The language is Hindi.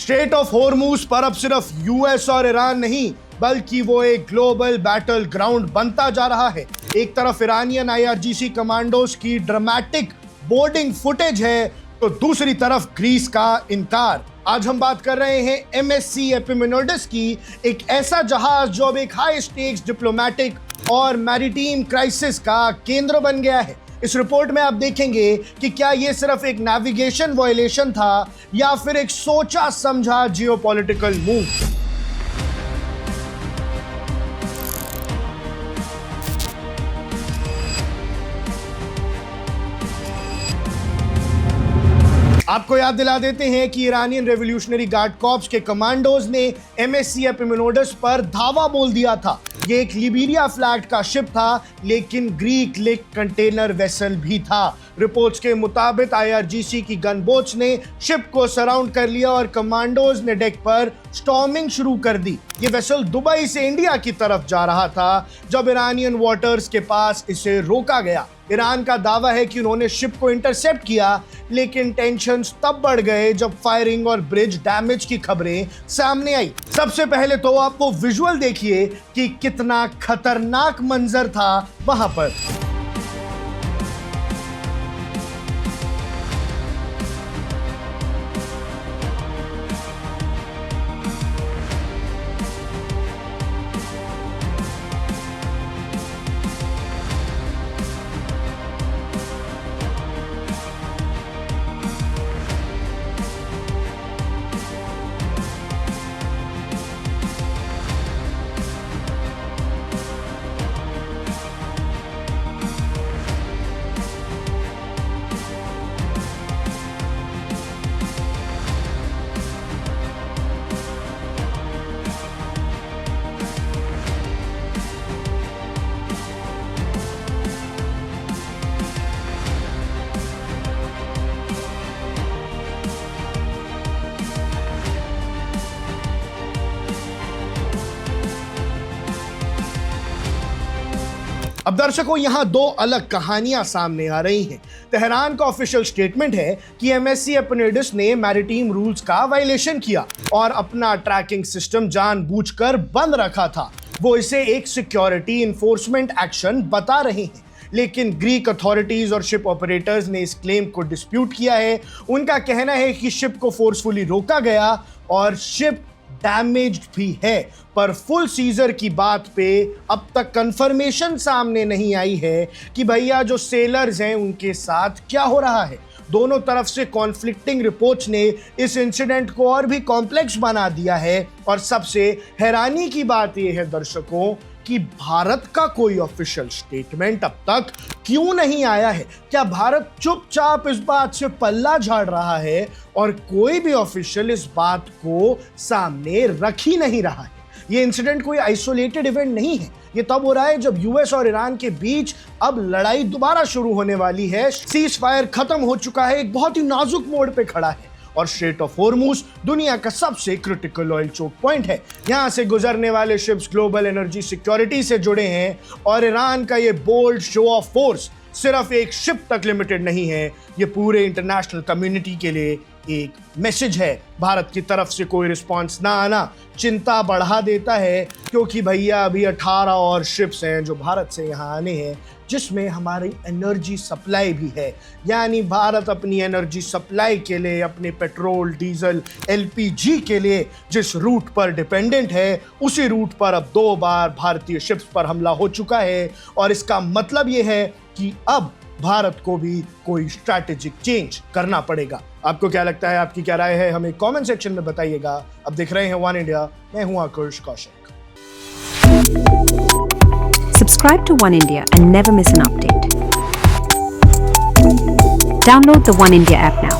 स्ट्रेट ऑफ हॉर्मूज पर अब सिर्फ यूएस और ईरान नहीं बल्कि वो एक ग्लोबल बैटल ग्राउंड बनता जा रहा है। एक तरफ ईरानियन आईआरजीसी कमांडोज की ड्रामेटिक बोर्डिंग फुटेज है तो दूसरी तरफ ग्रीस का इनकार। आज हम बात कर रहे हैं एमएससी एपिमेनोडिस की, एक ऐसा जहाज जो अब एक हाई स्टेक्स डिप्लोमेटिक और मैरीटाइम क्राइसिस का केंद्र बन गया है। इस रिपोर्ट में आप देखेंगे कि क्या यह सिर्फ एक नेविगेशन वायलेशन था या फिर एक सोचा समझा जियोपॉलिटिकल मूव। आपको याद दिला देते हैं कि ईरानियन रेवोल्यूशनरी गार्ड कॉर्प्स के कमांडोज ने एमएससी एपिमेनोडिस पर धावा बोल दिया था। ये एक लिबेरिया फ्लैग का शिप था, लेकिन ग्रीक लिंक कंटेनर वेसल भी था। रिपोर्ट्स के मुताबिक आईआरजीसी की गनबोट्स ने शिप को सराउंड कर लिया और कमांडोज ने डेक पर स्टॉर्मिंग शुरू कर दी। ये वेसल दुबई से इंडिया की तरफ जा रहा था जब ईरानियन वाटर्स के पास इसे रोका गया। ईरान का दावा है कि उन्होंने शिप को इंटरसेप्ट किया, लेकिन टेंशन्स तब बढ़ गए जब फायरिंग और ब्रिज डैमेज की खबरें सामने आई। सबसे पहले तो आप वो विजुअल देखिए कि कितना खतरनाक मंजर था वहां पर। अब दर्शकों, यहां दो अलग कहानियां सामने आ रही हैं। तेहरान का ऑफिशियल स्टेटमेंट है कि एमएससी एपिमेनोडिस ने मैरीटाइम रूल्स का वायलेशन किया और अपना ट्रैकिंग सिस्टम जानबूझकर बंद रखा था। वो इसे एक सिक्योरिटी इन्फोर्समेंट एक्शन बता रहे हैं, लेकिन ग्रीक अथॉरिटीज और शिप ऑपरेटर्स ने इस क्लेम को डिस्प्यूट किया है। उनका कहना है कि शिप को फोर्सफुली रोका गया और शिप डैमेज्ड भी है, पर फुल सीजर की बात पे अब तक कंफर्मेशन सामने नहीं आई है कि भैया जो सेलर्स हैं उनके साथ क्या हो रहा है। दोनों तरफ से कॉन्फ्लिक्टिंग रिपोर्ट्स ने इस इंसिडेंट को और भी कॉम्प्लेक्स बना दिया है। और सबसे हैरानी की बात यह है दर्शकों कि भारत का कोई ऑफिशियल स्टेटमेंट अब तक क्यों नहीं आया है। क्या भारत चुपचाप इस बात से पल्ला झाड़ रहा है और कोई भी ऑफिशियल इस बात को सामने रख ही नहीं रहा है। ये इंसिडेंट कोई आइसोलेटेड इवेंट नहीं है। ये तब हो रहा है जब यूएस और ईरान के बीच अब लड़ाई दोबारा शुरू होने वाली है। सीज फायर खत्म हो चुका है, एक बहुत ही नाजुक मोड पे खड़ा है और स्ट्रेट ऑफ हॉर्मूज दुनिया का सबसे क्रिटिकल ऑयल चोक पॉइंट है। यहां से गुजरने वाले शिप्स ग्लोबल एनर्जी सिक्योरिटी से जुड़े हैं और ईरान का ये बोल्ड शो ऑफ फोर्स सिर्फ एक शिप तक लिमिटेड नहीं है, ये पूरे इंटरनेशनल कम्युनिटी के लिए एक मैसेज है। भारत की तरफ से कोई रिस्पांस ना आना चिंता बढ़ा देता है, क्योंकि भैया अभी 18 और शिप्स हैं जो भारत से यहाँ आने हैं, जिसमें हमारी एनर्जी सप्लाई भी है। यानी भारत अपनी एनर्जी सप्लाई के लिए, अपने पेट्रोल डीजल एलपीजी के लिए जिस रूट पर डिपेंडेंट है, उसी रूट पर अब 2 बार भारतीय शिप्स पर हमला हो चुका है। और इसका मतलब ये है कि अब भारत को भी कोई स्ट्रैटेजिक चेंज करना पड़ेगा। आपको क्या लगता है, आपकी क्या राय है, हमें कमेंट सेक्शन में बताइएगा। अब देख रहे हैं वन इंडिया, मैं हूं आकुश Kaushik. Subscribe to One India and never miss an update. Download the One India app now.